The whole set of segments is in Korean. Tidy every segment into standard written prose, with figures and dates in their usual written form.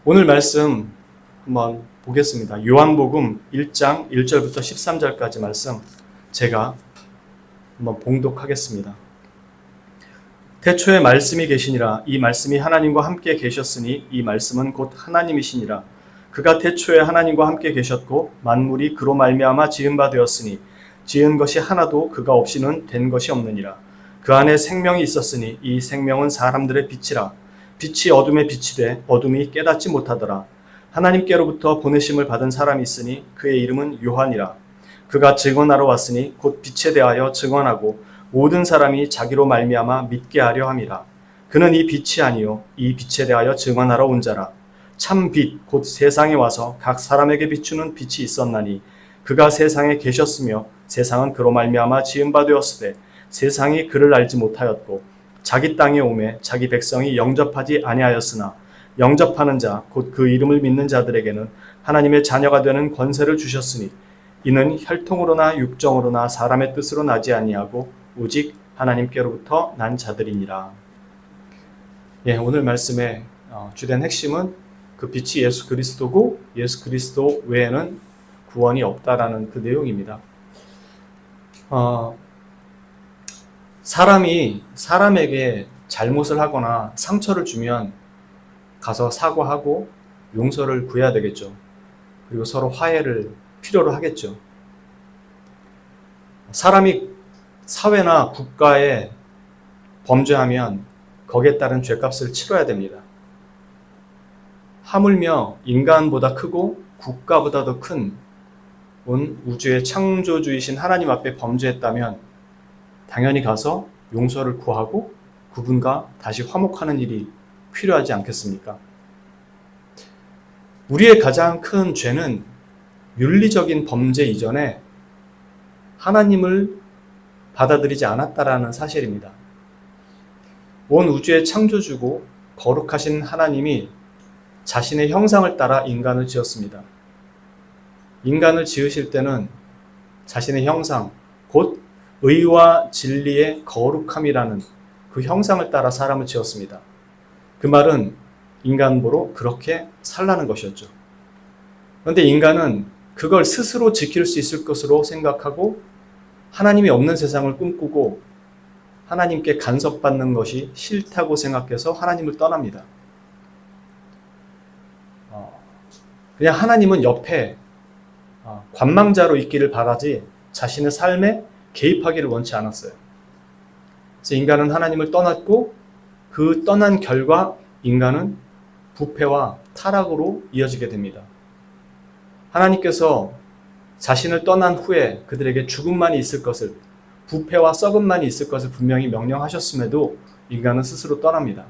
오늘 말씀 한번 보겠습니다. 요한복음 1장 1절부터 13절까지 말씀 제가 한번 봉독하겠습니다. 태초에 말씀이 계시니라. 이 말씀이 하나님과 함께 계셨으니 이 말씀은 곧 하나님이시니라. 그가 태초에 하나님과 함께 계셨고 만물이 그로 말미암아 지은 바 되었으니 지은 것이 하나도 그가 없이는 된 것이 없느니라. 그 안에 생명이 있었으니 이 생명은 사람들의 빛이라. 빛이 어둠에 비치되 어둠이 깨닫지 못하더라. 하나님께로부터 보내심을 받은 사람이 있으니 그의 이름은 요한이라. 그가 증언하러 왔으니 곧 빛에 대하여 증언하고 모든 사람이 자기로 말미암아 믿게 하려 함이라. 그는 이 빛이 아니요 이 빛에 대하여 증언하러 온 자라. 참 빛 곧 세상에 와서 각 사람에게 비추는 빛이 있었나니 그가 세상에 계셨으며 세상은 그로 말미암아 지은 바 되었으되 세상이 그를 알지 못하였고 자기 땅에 오매 자기 백성이 영접하지 아니하였으나 영접하는 자 곧 그 이름을 믿는 자들에게는 하나님의 자녀가 되는 권세를 주셨으니 이는 혈통으로나 육정으로나 사람의 뜻으로 나지 아니하고 오직 하나님께로부터 난 자들이니라. 오늘 말씀의 주된 핵심은 그 빛이 예수 그리스도고 예수 그리스도 외에는 구원이 없다라는 그 내용입니다. 사람이 사람에게 잘못을 하거나 상처를 주면 가서 사과하고 용서를 구해야 되겠죠. 그리고 서로 화해를 필요로 하겠죠. 사람이 사회나 국가에 범죄하면 거기에 따른 죄값을 치러야 됩니다. 하물며 인간보다 크고 국가보다 더 큰 온 우주의 창조주이신 하나님 앞에 범죄했다면 당연히 가서 용서를 구하고 그분과 다시 화목하는 일이 필요하지 않겠습니까? 우리의 가장 큰 죄는 윤리적인 범죄 이전에 하나님을 받아들이지 않았다라는 사실입니다. 온 우주의 창조주고 거룩하신 하나님이 자신의 형상을 따라 인간을 지었습니다. 인간을 지으실 때는 자신의 형상, 곧 의와 진리의 거룩함이라는 그 형상을 따라 사람을 지었습니다. 그 말은 인간보로 그렇게 살라는 것이었죠. 그런데 인간은 그걸 스스로 지킬 수 있을 것으로 생각하고 하나님이 없는 세상을 꿈꾸고 하나님께 간섭받는 것이 싫다고 생각해서 하나님을 떠납니다. 그냥 하나님은 옆에 관망자로 있기를 바라지 자신의 삶에 개입하기를 원치 않았어요. 그래서 인간은 하나님을 떠났고 그 떠난 결과 인간은 부패와 타락으로 이어지게 됩니다. 하나님께서 자신을 떠난 후에 그들에게 죽음만이 있을 것을, 부패와 썩음만이 있을 것을 분명히 명령하셨음에도 인간은 스스로 떠납니다.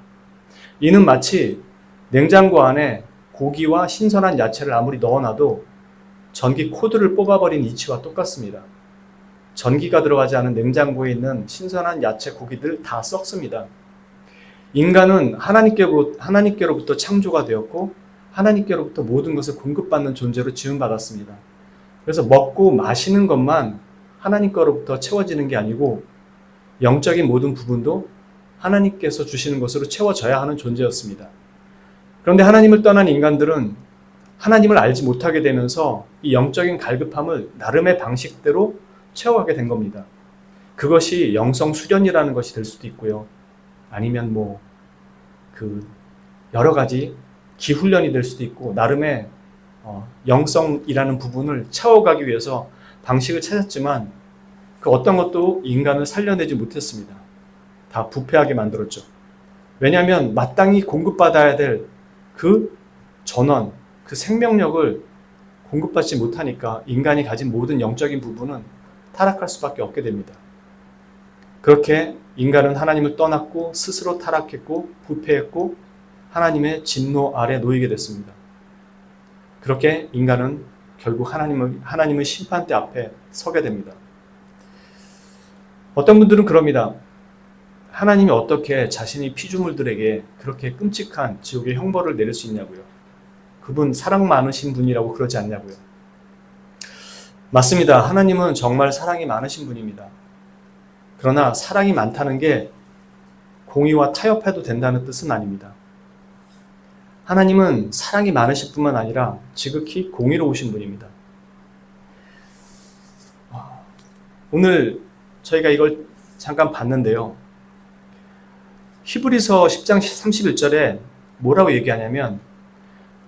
이는 마치 냉장고 안에 고기와 신선한 야채를 아무리 넣어놔도 전기 코드를 뽑아버린 이치와 똑같습니다. 전기가 들어가지 않은 냉장고에 있는 신선한 야채, 고기들 다 썩습니다. 인간은 하나님께로부터 창조가 되었고 하나님께로부터 모든 것을 공급받는 존재로 지음받았습니다. 그래서 먹고 마시는 것만 하나님 거로부터 채워지는 게 아니고 영적인 모든 부분도 하나님께서 주시는 것으로 채워져야 하는 존재였습니다. 그런데 하나님을 떠난 인간들은 하나님을 알지 못하게 되면서 이 영적인 갈급함을 나름의 방식대로 채워가게 된 겁니다. 그것이 영성 수련이라는 것이 될 수도 있고요. 아니면 여러 가지 기훈련이 될 수도 있고 나름의 영성이라는 부분을 채워가기 위해서 방식을 찾았지만 그 어떤 것도 인간을 살려내지 못했습니다. 다 부패하게 만들었죠. 왜냐하면 마땅히 공급받아야 될 그 전원, 그 생명력을 공급받지 못하니까 인간이 가진 모든 영적인 부분은 타락할 수밖에 없게 됩니다. 그렇게 인간은 하나님을 떠났고 스스로 타락했고 부패했고 하나님의 진노 아래 놓이게 됐습니다. 그렇게 인간은 결국 하나님의 심판대 앞에 서게 됩니다. 어떤 분들은 그럽니다. 하나님이 어떻게 자신의 피조물들에게 그렇게 끔찍한 지옥의 형벌을 내릴 수 있냐고요. 그분 사랑 많으신 분이라고 그러지 않냐고요. 맞습니다. 하나님은 정말 사랑이 많으신 분입니다. 그러나 사랑이 많다는 게 공의와 타협해도 된다는 뜻은 아닙니다. 하나님은 사랑이 많으실 뿐만 아니라 지극히 공의로우신 분입니다. 오늘 저희가 이걸 잠깐 봤는데요. 히브리서 10장 31절에 뭐라고 얘기하냐면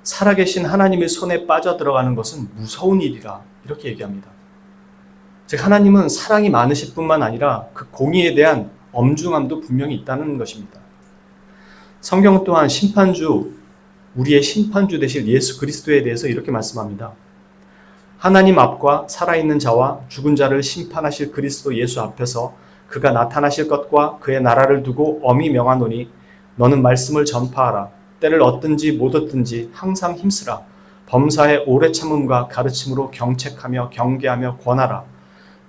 살아계신 하나님의 손에 빠져들어가는 것은 무서운 일이라 이렇게 얘기합니다. 즉 하나님은 사랑이 많으실 뿐만 아니라 그 공의에 대한 엄중함도 분명히 있다는 것입니다. 성경 또한 우리의 심판주 되실 예수 그리스도에 대해서 이렇게 말씀합니다. 하나님 앞과 살아있는 자와 죽은 자를 심판하실 그리스도 예수 앞에서 그가 나타나실 것과 그의 나라를 두고 엄히 명하노니 너는 말씀을 전파하라. 때를 얻든지 못 얻든지 항상 힘쓰라. 범사의 오래 참음과 가르침으로 경책하며 경계하며 권하라.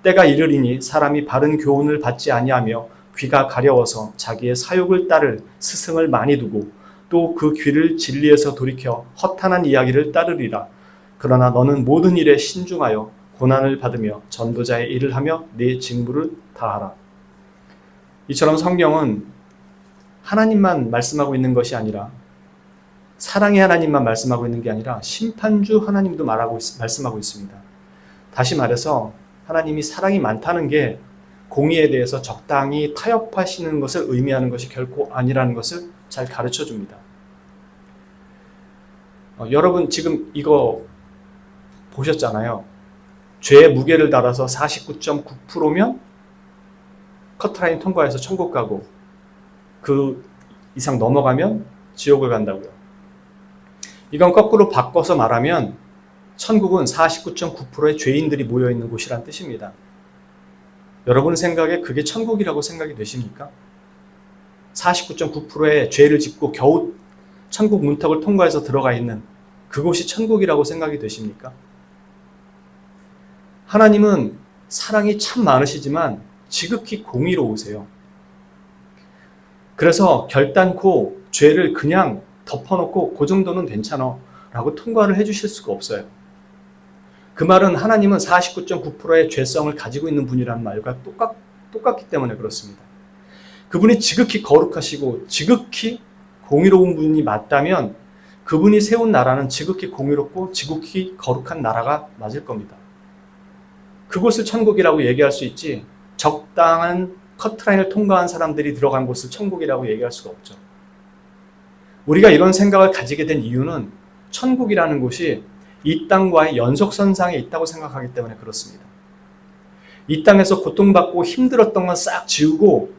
때가 이르리니 사람이 바른 교훈을 받지 아니하며 귀가 가려워서 자기의 사욕을 따를 스승을 많이 두고 또 그 귀를 진리에서 돌이켜 허탄한 이야기를 따르리라. 그러나 너는 모든 일에 신중하여 고난을 받으며 전도자의 일을 하며 네 직무를 다하라. 이처럼 성경은 하나님만 말씀하고 있는 것이 아니라 사랑의 하나님만 말씀하고 있는 게 아니라 심판주 하나님도 말씀하고 있습니다. 다시 말해서 하나님이 사랑이 많다는 게 공의에 대해서 적당히 타협하시는 것을 의미하는 것이 결코 아니라는 것을 잘 가르쳐 줍니다. 여러분 지금 이거 보셨잖아요. 죄의 무게를 달아서 49.9%면 커트라인 통과해서 천국 가고 그 이상 넘어가면 지옥을 간다고요. 이건 거꾸로 바꿔서 말하면 천국은 49.9%의 죄인들이 모여있는 곳이란 뜻입니다. 여러분 생각에 그게 천국이라고 생각이 되십니까? 49.9%의 죄를 짓고 겨우 천국 문턱을 통과해서 들어가 있는 그곳이 천국이라고 생각이 되십니까? 하나님은 사랑이 참 많으시지만 지극히 공의로우세요. 그래서 결단코 죄를 그냥 덮어놓고 그 정도는 괜찮아 라고 통과를 해주실 수가 없어요. 그 말은 하나님은 49.9%의 죄성을 가지고 있는 분이라는 말과 똑같기 때문에 그렇습니다. 그분이 지극히 거룩하시고 지극히 공의로운 분이 맞다면 그분이 세운 나라는 지극히 공의롭고 지극히 거룩한 나라가 맞을 겁니다. 그곳을 천국이라고 얘기할 수 있지 적당한 커트라인을 통과한 사람들이 들어간 곳을 천국이라고 얘기할 수가 없죠. 우리가 이런 생각을 가지게 된 이유는 천국이라는 곳이 이 땅과의 연속선상에 있다고 생각하기 때문에 그렇습니다. 이 땅에서 고통받고 힘들었던 건 싹 지우고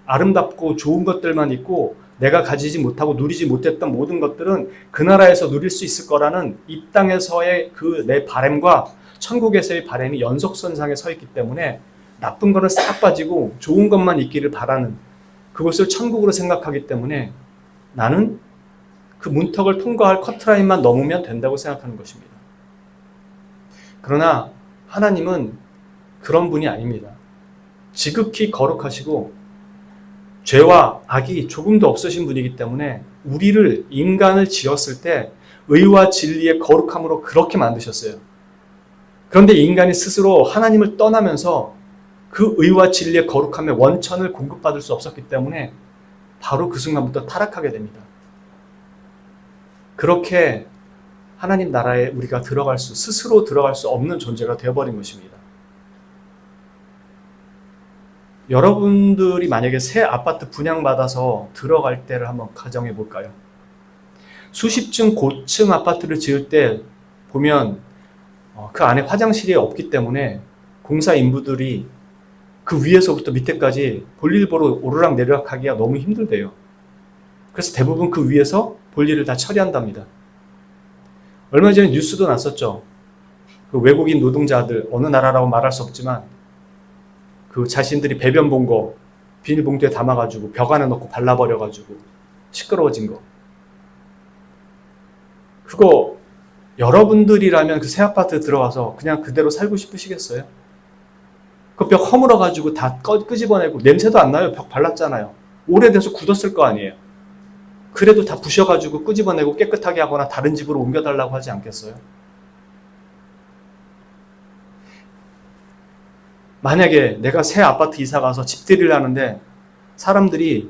아름답고 좋은 것들만 있고 내가 가지지 못하고 누리지 못했던 모든 것들은 그 나라에서 누릴 수 있을 거라는 이 땅에서의 그 내 바램과 천국에서의 바램이 연속선상에 서 있기 때문에 나쁜 거는 싹 빠지고 좋은 것만 있기를 바라는 그것을 천국으로 생각하기 때문에 나는 그 문턱을 통과할 커트라인만 넘으면 된다고 생각하는 것입니다. 그러나 하나님은 그런 분이 아닙니다. 지극히 거룩하시고 죄와 악이 조금도 없으신 분이기 때문에 우리를 인간을 지었을 때 의와 진리의 거룩함으로 그렇게 만드셨어요. 그런데 인간이 스스로 하나님을 떠나면서 그 의와 진리의 거룩함의 원천을 공급받을 수 없었기 때문에 바로 그 순간부터 타락하게 됩니다. 그렇게 하나님 나라에 우리가 스스로 들어갈 수 없는 존재가 되어버린 것입니다. 여러분들이 만약에 새 아파트 분양받아서 들어갈 때를 한번 가정해 볼까요? 수십 층 고층 아파트를 지을 때 보면 그 안에 화장실이 없기 때문에 공사 인부들이 그 위에서부터 밑에까지 볼일 보러 오르락 내리락 하기가 너무 힘들대요. 그래서 대부분 그 위에서 볼일을 다 처리한답니다. 얼마 전에 뉴스도 났었죠. 그 외국인 노동자들, 어느 나라라고 말할 수 없지만 그 자신들이 배변 본 거 비닐봉투에 담아가지고 벽 안에 넣고 발라버려가지고 시끄러워진 거. 그거 여러분들이라면 그 새 아파트 들어와서 그냥 그대로 살고 싶으시겠어요? 그 벽 허물어가지고 다 끄집어내고 냄새도 안 나요. 벽 발랐잖아요. 오래돼서 굳었을 거 아니에요. 그래도 다 부셔가지고 끄집어내고 깨끗하게 하거나 다른 집으로 옮겨달라고 하지 않겠어요? 만약에 내가 새 아파트 이사 가서 집들이를 하는데 사람들이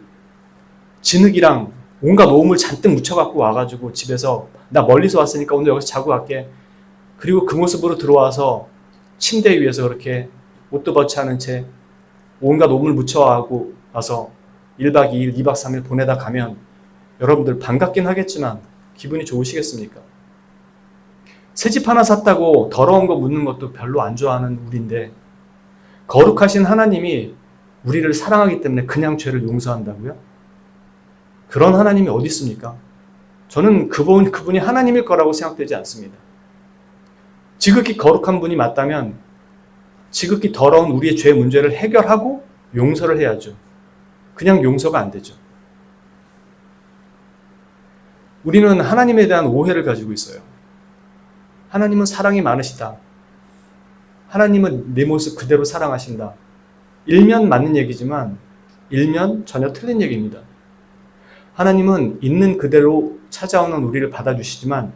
진흙이랑 온갖 오음을 잔뜩 묻혀갖고 와가지고 집에서 나 멀리서 왔으니까 오늘 여기서 자고 갈게. 그리고 그 모습으로 들어와서 침대 위에서 그렇게 옷도 벗지 않은 채 온갖 오음을 묻혀가고 와서 1박 2일, 2박 3일 보내다 가면 여러분들 반갑긴 하겠지만 기분이 좋으시겠습니까? 새집 하나 샀다고 더러운 거 묻는 것도 별로 안 좋아하는 우리인데 거룩하신 하나님이 우리를 사랑하기 때문에 그냥 죄를 용서한다고요? 그런 하나님이 어디 있습니까? 저는 그분이 하나님일 거라고 생각되지 않습니다. 지극히 거룩한 분이 맞다면 지극히 더러운 우리의 죄 문제를 해결하고 용서를 해야죠. 그냥 용서가 안 되죠. 우리는 하나님에 대한 오해를 가지고 있어요. 하나님은 사랑이 많으시다. 하나님은 내 모습 그대로 사랑하신다. 일면 맞는 얘기지만 일면 전혀 틀린 얘기입니다. 하나님은 있는 그대로 찾아오는 우리를 받아주시지만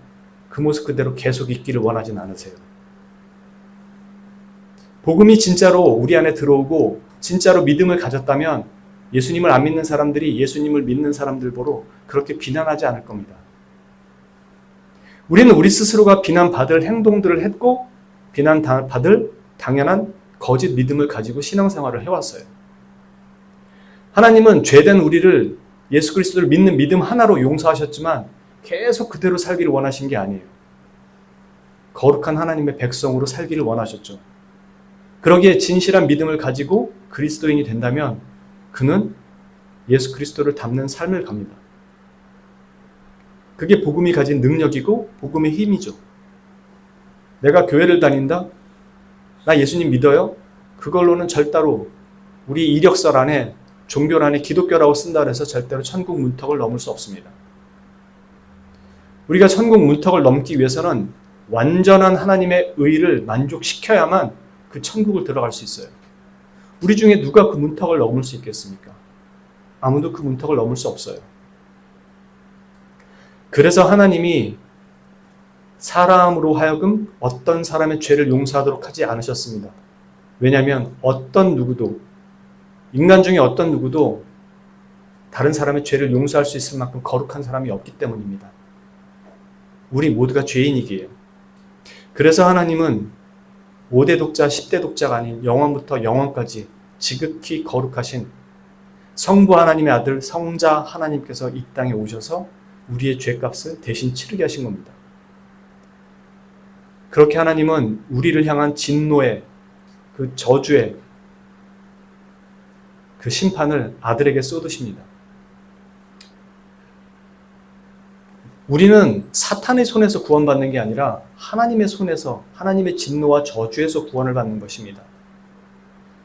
그 모습 그대로 계속 있기를 원하진 않으세요. 복음이 진짜로 우리 안에 들어오고 진짜로 믿음을 가졌다면 예수님을 안 믿는 사람들이 예수님을 믿는 사람들 보러 그렇게 비난하지 않을 겁니다. 우리는 우리 스스로가 비난받을 행동들을 했고 비난받을 당연한 거짓 믿음을 가지고 신앙생활을 해왔어요. 하나님은 죄된 우리를 예수 그리스도를 믿는 믿음 하나로 용서하셨지만 계속 그대로 살기를 원하신 게 아니에요. 거룩한 하나님의 백성으로 살기를 원하셨죠. 그러기에 진실한 믿음을 가지고 그리스도인이 된다면 그는 예수 그리스도를 닮는 삶을 갑니다. 그게 복음이 가진 능력이고 복음의 힘이죠. 내가 교회를 다닌다? 나 예수님 믿어요? 그걸로는 절대로 우리 이력서 안에 종교란에 기독교라고 쓴다 해서 절대로 천국 문턱을 넘을 수 없습니다. 우리가 천국 문턱을 넘기 위해서는 완전한 하나님의 의를 만족시켜야만 그 천국을 들어갈 수 있어요. 우리 중에 누가 그 문턱을 넘을 수 있겠습니까? 아무도 그 문턱을 넘을 수 없어요. 그래서 하나님이 사람으로 하여금 어떤 사람의 죄를 용서하도록 하지 않으셨습니다. 왜냐하면 어떤 누구도 인간 중에 어떤 누구도 다른 사람의 죄를 용서할 수 있을 만큼 거룩한 사람이 없기 때문입니다. 우리 모두가 죄인이기에. 그래서 하나님은 5대 독자, 10대 독자가 아닌 영원부터 영원까지 지극히 거룩하신 성부 하나님의 아들 성자 하나님께서 이 땅에 오셔서 우리의 죄값을 대신 치르게 하신 겁니다. 그렇게 하나님은 우리를 향한 진노의 그 저주의 그 심판을 아들에게 쏟으십니다. 우리는 사탄의 손에서 구원받는 게 아니라 하나님의 손에서 하나님의 진노와 저주에서 구원을 받는 것입니다.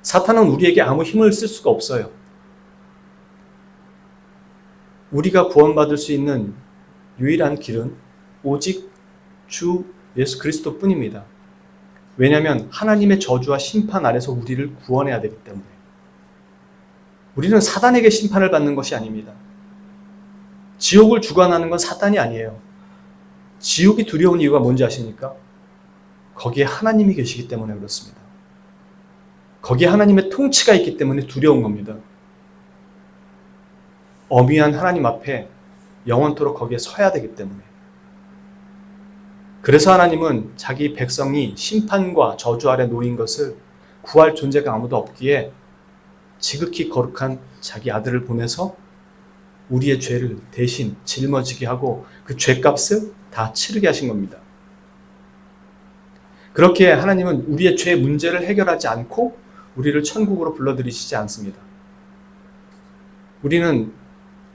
사탄은 우리에게 아무 힘을 쓸 수가 없어요. 우리가 구원받을 수 있는 유일한 길은 오직 주 예수 그리스도 뿐입니다. 왜냐하면 하나님의 저주와 심판 아래서 우리를 구원해야 되기 때문에. 우리는 사단에게 심판을 받는 것이 아닙니다. 지옥을 주관하는 건 사탄이 아니에요. 지옥이 두려운 이유가 뭔지 아십니까? 거기에 하나님이 계시기 때문에 그렇습니다. 거기에 하나님의 통치가 있기 때문에 두려운 겁니다. 엄위한 하나님 앞에 영원토록 거기에 서야 되기 때문에. 그래서 하나님은 자기 백성이 심판과 저주 아래 놓인 것을 구할 존재가 아무도 없기에 지극히 거룩한 자기 아들을 보내서 우리의 죄를 대신 짊어지게 하고 그 죄값을 다 치르게 하신 겁니다. 그렇게 하나님은 우리의 죄 문제를 해결하지 않고 우리를 천국으로 불러들이시지 않습니다. 우리는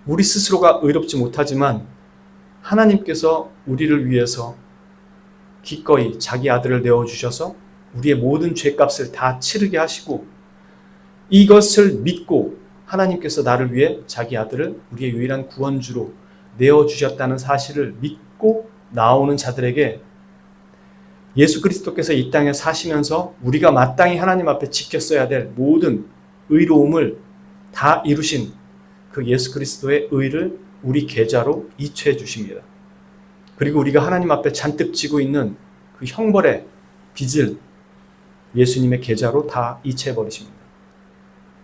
우리 스스로가 의롭지 못하지만 하나님께서 우리를 위해서 기꺼이 자기 아들을 내어주셔서 우리의 모든 죄값을 다 치르게 하시고 이것을 믿고 하나님께서 나를 위해 자기 아들을 우리의 유일한 구원주로 내어주셨다는 사실을 믿고 나오는 자들에게 예수 그리스도께서 이 땅에 사시면서 우리가 마땅히 하나님 앞에 지켰어야 될 모든 의로움을 다 이루신 그 예수 그리스도의 의를 우리 계좌로 이체해 주십니다. 그리고 우리가 하나님 앞에 잔뜩 지고 있는 그 형벌의 빚을 예수님의 계좌로 다 이체해 버리십니다.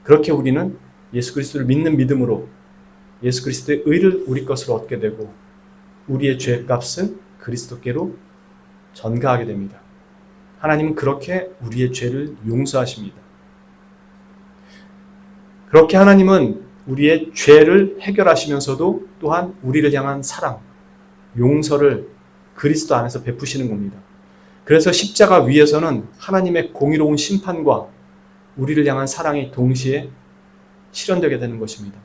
그렇게 우리는 예수 그리스도를 믿는 믿음으로 예수 그리스도의 의를 우리 것으로 얻게 되고 우리의 죄값은 그리스도께로 전가하게 됩니다. 하나님은 그렇게 우리의 죄를 용서하십니다. 그렇게 하나님은 우리의 죄를 해결하시면서도 또한 우리를 향한 사랑, 용서를 그리스도 안에서 베푸시는 겁니다. 그래서 십자가 위에서는 하나님의 공의로운 심판과 우리를 향한 사랑이 동시에 실현되게 되는 것입니다.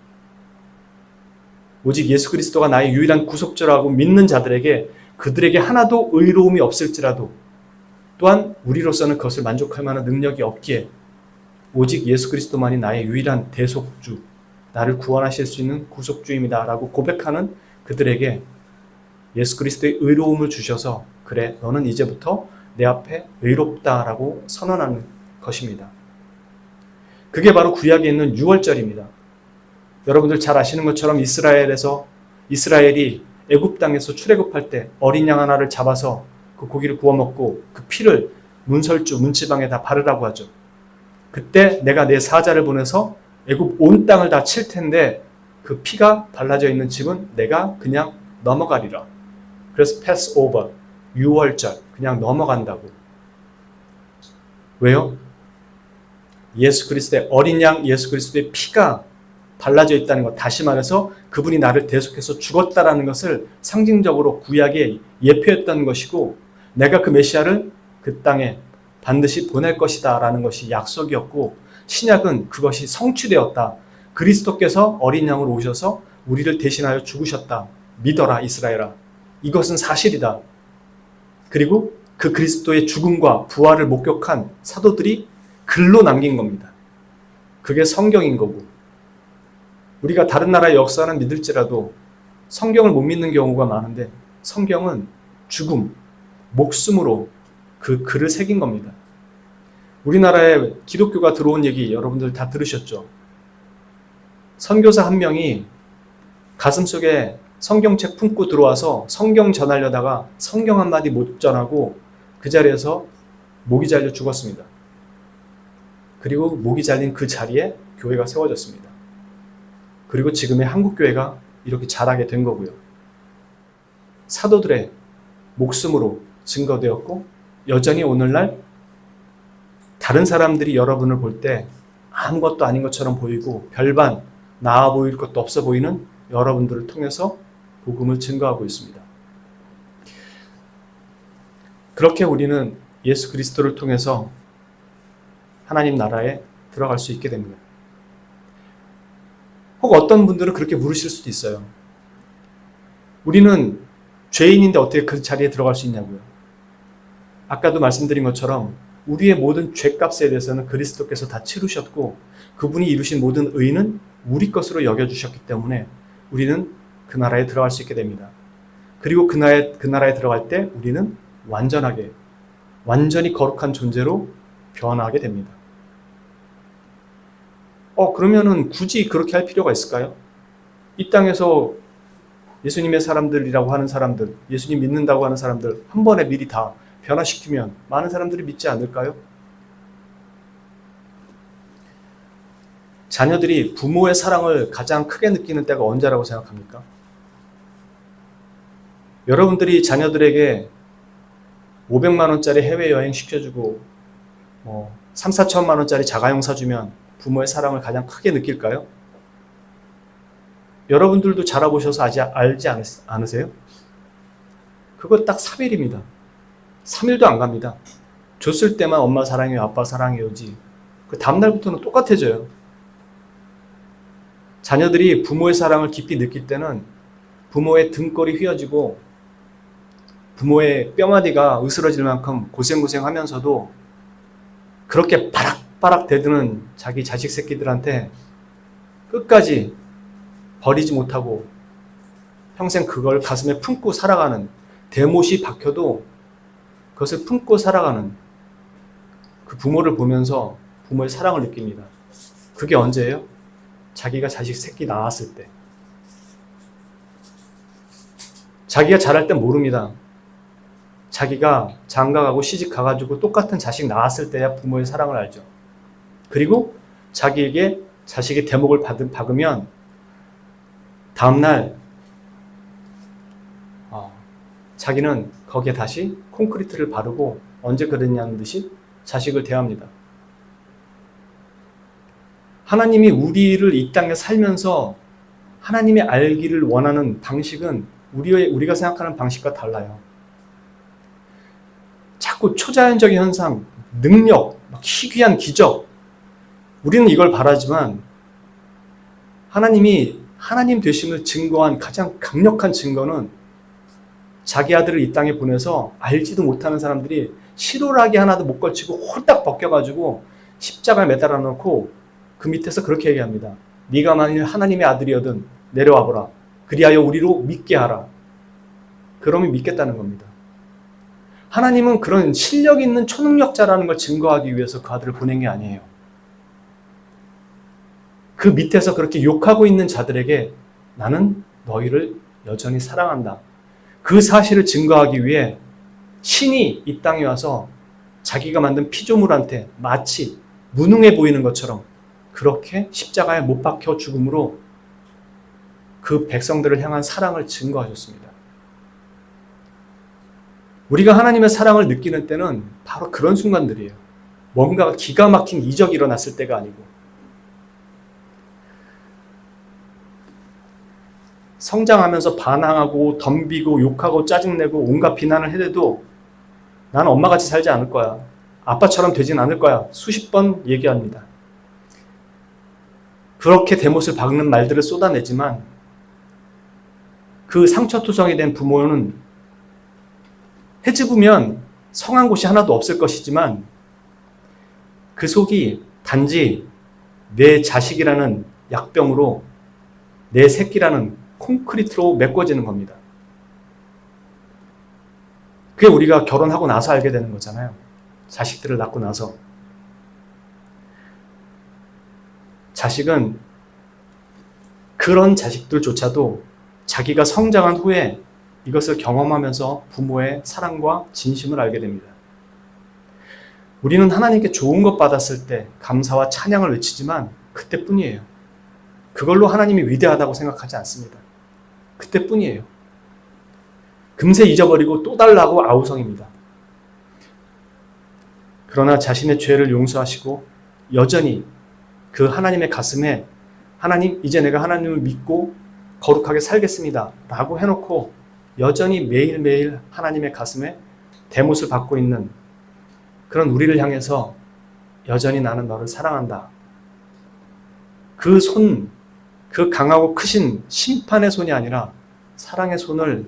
오직 예수 그리스도가 나의 유일한 구속주라고 믿는 자들에게 그들에게 하나도 의로움이 없을지라도 또한 우리로서는 그것을 만족할 만한 능력이 없기에 오직 예수 그리스도만이 나의 유일한 대속주, 나를 구원하실 수 있는 구속주입니다 라고 고백하는 그들에게 예수 그리스도의 의로움을 주셔서 그래 너는 이제부터 내 앞에 의롭다라고 선언하는 것입니다. 그게 바로 구약에 있는 유월절입니다. 여러분들 잘 아시는 것처럼 이스라엘이 애굽 땅에서 출애굽할 때 어린 양 하나를 잡아서 그 고기를 구워 먹고 그 피를 문지방에 바르라고 하죠. 그때 내가 내 사자를 보내서 애굽 온 땅을 다 칠 텐데 그 피가 발라져 있는 집은 내가 그냥 넘어가리라. 그래서 패스 오버, 유월절, 그냥 넘어간다고. 왜요? 예수 그리스도의 어린 양 예수 그리스도의 피가 발라져 있다는 것, 다시 말해서 그분이 나를 대속해서 죽었다라는 것을 상징적으로 구약에 예표했던 것이고 내가 그 메시아를 그 땅에 반드시 보낼 것이다 라는 것이 약속이었고 신약은 그것이 성취되었다. 그리스도께서 어린 양으로 오셔서 우리를 대신하여 죽으셨다. 믿어라 이스라엘아. 이것은 사실이다. 그리고 그 그리스도의 죽음과 부활을 목격한 사도들이 글로 남긴 겁니다. 그게 성경인 거고 우리가 다른 나라의 역사는 믿을지라도 성경을 못 믿는 경우가 많은데 성경은 죽음, 목숨으로 그 글을 새긴 겁니다. 우리나라에 기독교가 들어온 얘기 여러분들 다 들으셨죠? 선교사 한 명이 가슴속에 성경책 품고 들어와서 성경 전하려다가 성경 한마디 못 전하고 그 자리에서 목이 잘려 죽었습니다. 그리고 목이 잘린 그 자리에 교회가 세워졌습니다. 그리고 지금의 한국교회가 이렇게 자라게 된 거고요. 사도들의 목숨으로 증거되었고 여전히 오늘날 다른 사람들이 여러분을 볼 때 아무것도 아닌 것처럼 보이고 별반 나아 보일 것도 없어 보이는 여러분들을 통해서 복음을 증거하고 있습니다. 그렇게 우리는 예수 그리스도를 통해서 하나님 나라에 들어갈 수 있게 됩니다. 혹 어떤 분들은 그렇게 물으실 수도 있어요. 우리는 죄인인데 어떻게 그 자리에 들어갈 수 있냐고요. 아까도 말씀드린 것처럼 우리의 모든 죄값에 대해서는 그리스도께서 다 치르셨고 그분이 이루신 모든 의는 우리 것으로 여겨주셨기 때문에 우리는 그 나라에 들어갈 수 있게 됩니다. 그리고 그 나라에 들어갈 때 우리는 완전히 거룩한 존재로 변화하게 됩니다. 그러면은 굳이 그렇게 할 필요가 있을까요? 이 땅에서 예수님의 사람들이라고 하는 사람들, 예수님 믿는다고 하는 사람들 한 번에 미리 다 변화시키면 많은 사람들이 믿지 않을까요? 자녀들이 부모의 사랑을 가장 크게 느끼는 때가 언제라고 생각합니까? 여러분들이 자녀들에게 500만 원짜리 해외여행 시켜주고 3, 4천만 원짜리 자가용 사주면 부모의 사랑을 가장 크게 느낄까요? 여러분들도 자라보셔서 알지 않으세요? 그거 딱 3일입니다. 3일도 안 갑니다. 줬을 때만 엄마 사랑해요, 아빠 사랑해요지. 그 다음날부터는 똑같아져요. 자녀들이 부모의 사랑을 깊이 느낄 때는 부모의 등골이 휘어지고 부모의 뼈마디가 으스러질 만큼 고생하면서도 그렇게 바락바락 대드는 자기 자식 새끼들한테 끝까지 버리지 못하고 평생 그걸 가슴에 품고 살아가는, 대못이 박혀도 그것을 품고 살아가는 그 부모를 보면서 부모의 사랑을 느낍니다. 그게 언제예요? 자기가 자식 새끼 낳았을 때. 자기가 자랄 땐 모릅니다. 자기가 장가가고 시집 가가지고 똑같은 자식 낳았을 때야 부모의 사랑을 알죠. 그리고 자기에게 자식의 대목을 박으면 다음날 자기는 거기에 다시 콘크리트를 바르고 언제 그랬냐는 듯이 자식을 대합니다. 하나님이 우리를 이 땅에 살면서 하나님이 알기를 원하는 방식은 우리가 생각하는 방식과 달라요. 자꾸 초자연적인 현상, 능력, 희귀한 기적, 우리는 이걸 바라지만 하나님이 하나님 되심을 증거한 가장 강력한 증거는 자기 아들을 이 땅에 보내서 알지도 못하는 사람들이 실오라기 하나도 못 걸치고 홀딱 벗겨가지고 십자가에 매달아 놓고 그 밑에서 그렇게 얘기합니다. 네가 만일 하나님의 아들이거든 내려와보라. 그리하여 우리로 믿게 하라. 그러면 믿겠다는 겁니다. 하나님은 그런 실력 있는 초능력자라는 걸 증거하기 위해서 그 아들을 보낸 게 아니에요. 그 밑에서 그렇게 욕하고 있는 자들에게 나는 너희를 여전히 사랑한다. 그 사실을 증거하기 위해 신이 이 땅에 와서 자기가 만든 피조물한테 마치 무능해 보이는 것처럼 그렇게 십자가에 못 박혀 죽음으로 그 백성들을 향한 사랑을 증거하셨습니다. 우리가 하나님의 사랑을 느끼는 때는 바로 그런 순간들이에요. 뭔가 기가 막힌 이적이 일어났을 때가 아니고 성장하면서 반항하고 덤비고 욕하고 짜증내고 온갖 비난을 해대도 나는 엄마같이 살지 않을 거야. 아빠처럼 되진 않을 거야. 수십 번 얘기합니다. 그렇게 대못을 박는 말들을 쏟아내지만 그 상처투성이 된 부모는 헤집으면 성한 곳이 하나도 없을 것이지만 그 속이 단지 내 자식이라는 약병으로 내 새끼라는 콘크리트로 메꿔지는 겁니다. 그게 우리가 결혼하고 나서 알게 되는 거잖아요. 자식들을 낳고 나서. 자식은 그런 자식들조차도 자기가 성장한 후에 이것을 경험하면서 부모의 사랑과 진심을 알게 됩니다. 우리는 하나님께 좋은 것 받았을 때 감사와 찬양을 외치지만 그때뿐이에요. 그걸로 하나님이 위대하다고 생각하지 않습니다. 그때뿐이에요. 금세 잊어버리고 또 달라고 아우성입니다. 그러나 자신의 죄를 용서하시고 여전히 그 하나님의 가슴에 하나님, 이제 내가 하나님을 믿고 거룩하게 살겠습니다 라고 해놓고 여전히 매일매일 하나님의 가슴에 대못을 받고 있는 그런 우리를 향해서 여전히 나는 너를 사랑한다. 그 손, 그 강하고 크신 심판의 손이 아니라 사랑의 손을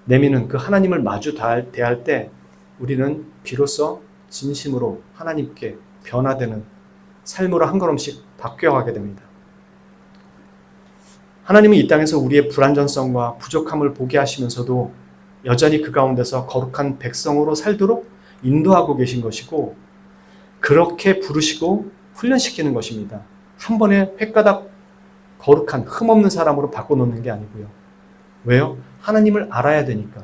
내미는 그 하나님을 마주 대할 때 우리는 비로소 진심으로 하나님께 변화되는 삶으로 한 걸음씩 바뀌어가게 됩니다. 하나님은 이 땅에서 우리의 불완전성과 부족함을 보게 하시면서도 여전히 그 가운데서 거룩한 백성으로 살도록 인도하고 계신 것이고 그렇게 부르시고 훈련시키는 것입니다. 한 번에 횟가닥 거룩한 흠없는 사람으로 바꿔놓는 게 아니고요. 왜요? 하나님을 알아야 되니까.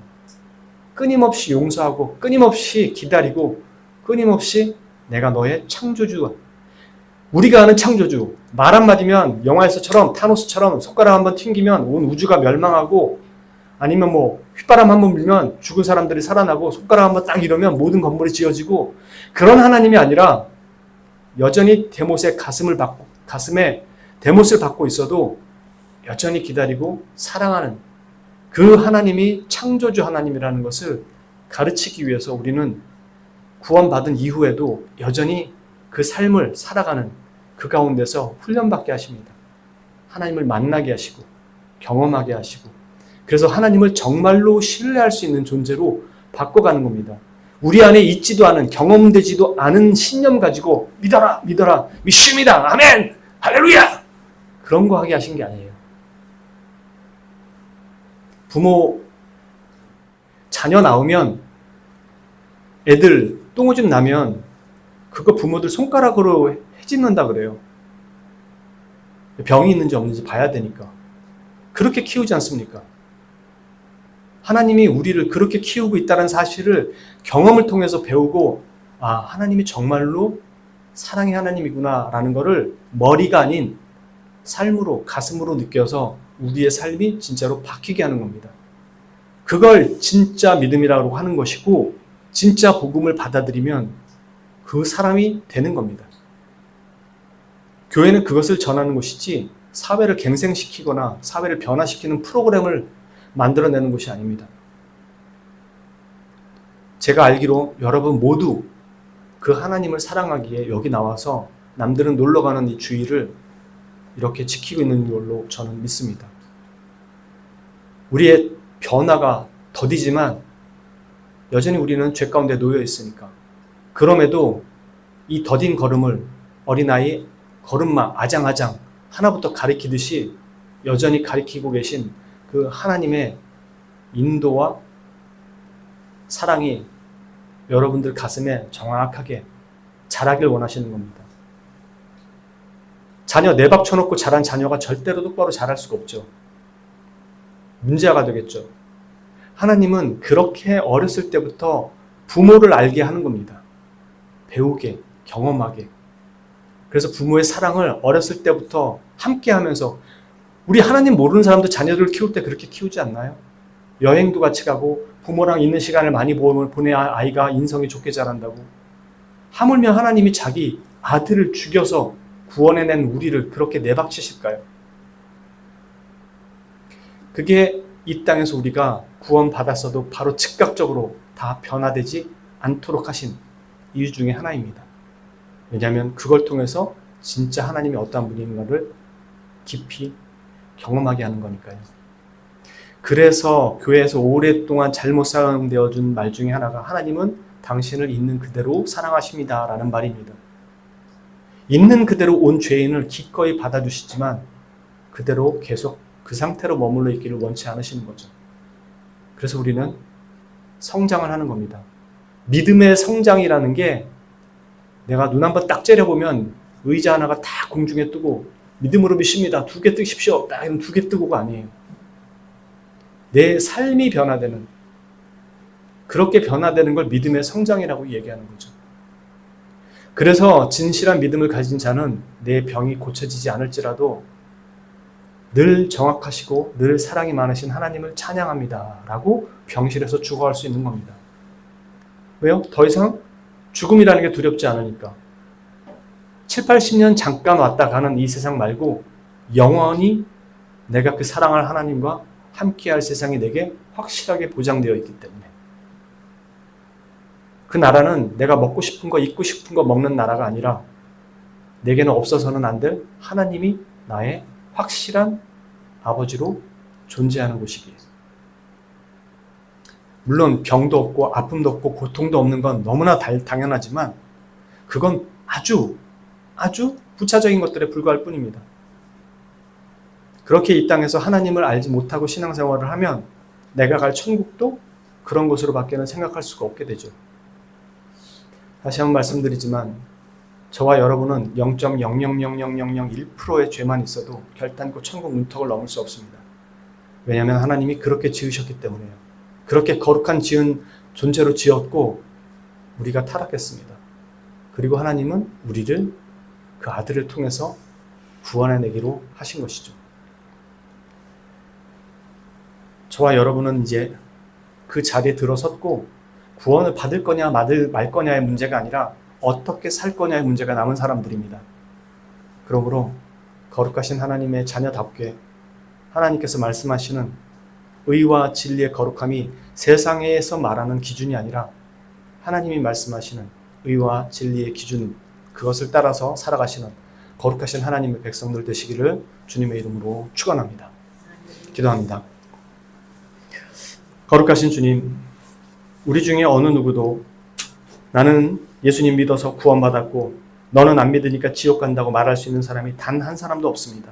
끊임없이 용서하고 끊임없이 기다리고 끊임없이 내가 너의 창조주, 우리가 아는 창조주, 말 한마디면 영화에서처럼 타노스처럼 손가락 한번 튕기면 온 우주가 멸망하고 아니면 휘바람 한번 불면 죽은 사람들이 살아나고 손가락 한번 딱 이러면 모든 건물이 지어지고 그런 하나님이 아니라 여전히 데못의 가슴에 데못을 받고 있어도 여전히 기다리고 사랑하는 그 하나님이 창조주 하나님이라는 것을 가르치기 위해서 우리는 구원받은 이후에도 여전히 그 삶을 살아가는 그 가운데서 훈련받게 하십니다. 하나님을 만나게 하시고 경험하게 하시고 그래서 하나님을 정말로 신뢰할 수 있는 존재로 바꿔가는 겁니다. 우리 안에 있지도 않은 경험되지도 않은 신념 가지고 믿어라 믿습니다 아멘 할렐루야 그런 거 하게 하신 게 아니에요. 부모 자녀 나오면 애들 똥오줌 나면 그거 부모들 손가락으로 해집는다 그래요. 병이 있는지 없는지 봐야 되니까. 그렇게 키우지 않습니까? 하나님이 우리를 그렇게 키우고 있다는 사실을 경험을 통해서 배우고 하나님이 정말로 사랑의 하나님이구나 라는 거를 머리가 아닌 삶으로 가슴으로 느껴서 우리의 삶이 진짜로 바뀌게 하는 겁니다. 그걸 진짜 믿음이라고 하는 것이고 진짜 복음을 받아들이면 그 사람이 되는 겁니다. 교회는 그것을 전하는 곳이지 사회를 갱생시키거나 사회를 변화시키는 프로그램을 만들어내는 곳이 아닙니다. 제가 알기로 여러분 모두 그 하나님을 사랑하기에 여기 나와서 남들은 놀러가는 이 주의를 이렇게 지키고 있는 걸로 저는 믿습니다. 우리의 변화가 더디지만 여전히 우리는 죄 가운데 놓여 있으니까 그럼에도 이 더딘 걸음을 어린아이 걸음마 아장아장 하나부터 가리키듯이 여전히 가리키고 계신 그 하나님의 인도와 사랑이 여러분들 가슴에 정확하게 자라길 원하시는 겁니다. 자녀 내밥 쳐놓고 자란 자녀가 절대로 똑바로 자랄 수가 없죠. 문제가 되겠죠. 하나님은 그렇게 어렸을 때부터 부모를 알게 하는 겁니다. 배우게, 경험하게. 그래서 부모의 사랑을 어렸을 때부터 함께 하면서 우리 하나님 모르는 사람도 자녀들을 키울 때 그렇게 키우지 않나요? 여행도 같이 가고 부모랑 있는 시간을 많이 보내야 아이가 인성이 좋게 자란다고. 하물며 하나님이 자기 아들을 죽여서 구원해낸 우리를 그렇게 내박치실까요? 그게 이 땅에서 우리가 구원받았어도 바로 즉각적으로 다 변화되지 않도록 하신 이유 중에 하나입니다. 왜냐하면 그걸 통해서 진짜 하나님이 어떠한 분인가를 깊이 경험하게 하는 거니까요. 그래서 교회에서 오랫동안 잘못 사용되어 준 말 중에 하나가 하나님은 당신을 있는 그대로 사랑하십니다 라는 말입니다. 있는 그대로 온 죄인을 기꺼이 받아주시지만 그대로 계속 그 상태로 머물러 있기를 원치 않으시는 거죠. 그래서 우리는 성장을 하는 겁니다. 믿음의 성장이라는 게 내가 눈 한번 딱 째려보면 의자 하나가 다 공중에 뜨고 믿음으로 믿습니다. 2개 뜨십시오. 딱 이런 2개 뜨고가 아니에요. 내 삶이 변화되는 그렇게 변화되는 걸 믿음의 성장이라고 얘기하는 거죠. 그래서 진실한 믿음을 가진 자는 내 병이 고쳐지지 않을지라도 늘 정확하시고 늘 사랑이 많으신 하나님을 찬양합니다 라고 병실에서 죽어갈 수 있는 겁니다. 왜요? 더 이상 죽음이라는 게 두렵지 않으니까. 7, 80년 잠깐 왔다 가는 이 세상 말고 영원히 내가 그 사랑할 하나님과 함께할 세상이 내게 확실하게 보장되어 있기 때문에. 그 나라는 내가 먹고 싶은 거, 입고 싶은 거 먹는 나라가 아니라 내게는 없어서는 안 될 하나님이 나의 확실한 아버지로 존재하는 곳이기에. 물론 병도 없고 아픔도 없고 고통도 없는 건 너무나 당연하지만 그건 아주 부차적인 것들에 불과할 뿐입니다. 그렇게 이 땅에서 하나님을 알지 못하고 신앙생활을 하면 내가 갈 천국도 그런 곳으로 밖에는 생각할 수가 없게 되죠. 다시 한번 말씀드리지만 저와 여러분은 0.0000001%의 죄만 있어도 결단코 천국 문턱을 넘을 수 없습니다. 왜냐하면 하나님이 그렇게 지으셨기 때문에요. 그렇게 거룩한 지은 존재로 지었고 우리가 타락했습니다. 그리고 하나님은 우리를 그 아들을 통해서 구원해내기로 하신 것이죠. 저와 여러분은 이제 그 자리에 들어섰고 구원을 받을 거냐 말 거냐의 문제가 아니라 어떻게 살 거냐의 문제가 남은 사람들입니다. 그러므로 거룩하신 하나님의 자녀답게 하나님께서 말씀하시는 의와 진리의 거룩함이 세상에서 말하는 기준이 아니라 하나님이 말씀하시는 의와 진리의 기준, 그것을 따라서 살아가시는 거룩하신 하나님의 백성들 되시기를 주님의 이름으로 축원합니다. 기도합니다. 거룩하신 주님, 우리 중에 어느 누구도 나는 예수님 믿어서 구원받았고 너는 안 믿으니까 지옥 간다고 말할 수 있는 사람이 단 한 사람도 없습니다.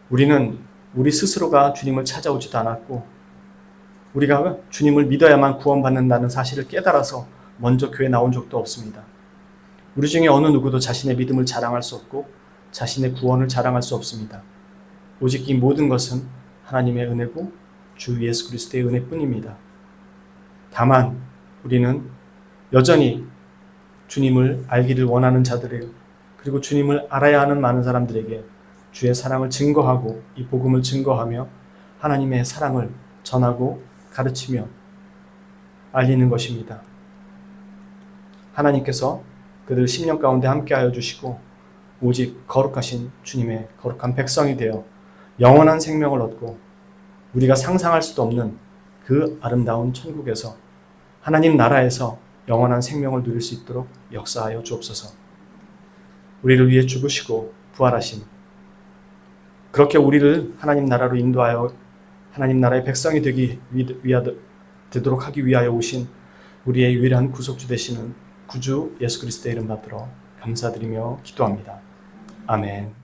우리는 우리 스스로가 주님을 찾아오지도 않았고 우리가 주님을 믿어야만 구원받는다는 사실을 깨달아서 먼저 교회에 나온 적도 없습니다. 우리 중에 어느 누구도 자신의 믿음을 자랑할 수 없고 자신의 구원을 자랑할 수 없습니다. 오직 이 모든 것은 하나님의 은혜고 주 예수 그리스도의 은혜뿐입니다. 다만 우리는 여전히 주님을 알기를 원하는 자들에게 그리고 주님을 알아야 하는 많은 사람들에게 주의 사랑을 증거하고 이 복음을 증거하며 하나님의 사랑을 전하고 가르치며 알리는 것입니다. 하나님께서 그들 10년 가운데 함께하여 주시고 오직 거룩하신 주님의 거룩한 백성이 되어 영원한 생명을 얻고 우리가 상상할 수도 없는 그 아름다운 천국에서 하나님 나라에서 영원한 생명을 누릴 수 있도록 역사하여 주옵소서. 우리를 위해 죽으시고 부활하신, 그렇게 우리를 하나님 나라로 인도하여 하나님 나라의 백성이 되도록 하기 위하여 오신 우리의 유일한 구속주 되시는 구주 예수 그리스도의 이름 받들어 감사드리며 기도합니다. 아멘.